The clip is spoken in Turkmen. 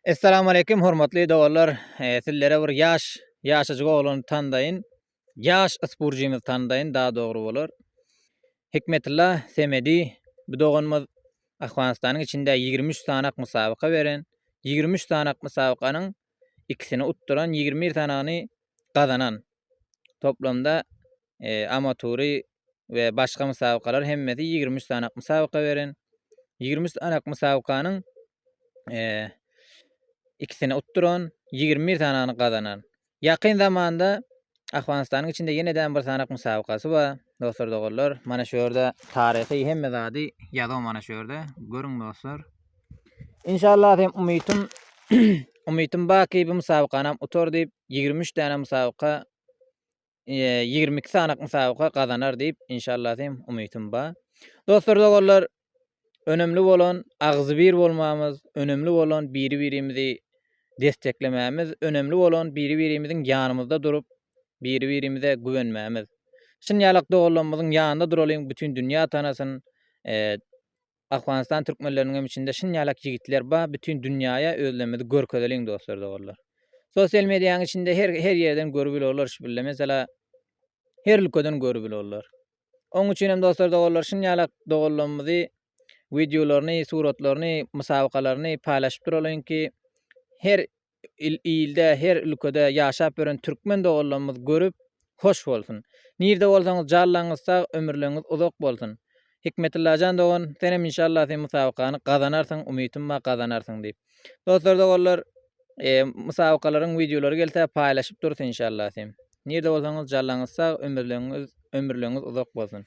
Assalamu alaykum hormatly dogallar. Sizlere bir ýaşaجyk oglan tandaýyn. Ýaş sportçymyzy tandaýyn daha dogry bolar. Hikmetullah Semedi bu doganymyz Afganistanyň içinde 23 sanak musabaqa beren. 23 sanak musabaqanyň ikisini utduran 21 tanany gazanan. Toplamda amatöri we başga musabaqalar hemmeti 23 sanak musabaqa beren. 23 sanak musabaqanyň ikisini utduran 21 tanany gazanan. Ýakyn zamanda Afganistanyň içinde ýene-de bir sanak musabakasy bar. Dostlar dogallar, mana şu ýerde taryhy hemme zady ýazan mana şu ýerde. Görüň dostlar. İnşallah hem umytym baki bu musabakany utar diýip 23 tane musabaka 22 sanak musabaka gazanar diýip inşallah hem umytym bar. Dostlar dogallar, önemli bolan agzy bir bolmamyz, önemli bolan biri-birimizi desteklememiz, önemli bolan biri-birimiziň ýanymyzda durup biri-birimize güvenmemiz. Şinýalyk dogallarymyzyň ýanynda duralyň, bütün dünýä tanasyn. Afganistan türkmenleriniň içinde şinýalyk jigitler bar, bütün dünýäye özlerimizi görkezeliň dostlar dogallar. Sosial mediýanyň içinde her ýerden görüp bilerler şu bille. Mesela her ülkeden görüp bilerler. Onuň üçin hem dostlar dogallar şinýalyk dogallarymyzy videolaryny, suratlaryny, musabakalaryny paýlaşyp duralyň ki her ilde, her ülkede ýaşap beren türkmen dogallarymyz görüp hoş bolsun. Nirde bolsaňyz jarlaňyzsa ömürleriniz uzak bolsun. Hikmetullah jan dogan, senem inşallah sen musabakany gazanarsyň, umytym bar gazanarsyň diýip. Dostlar dogallar, musabakalaryň videolary gelse paýlaşyp dursun inşallah sen. Nirde bolsaňyz jarlaňyzsa ömürleriniz uzak bolsun.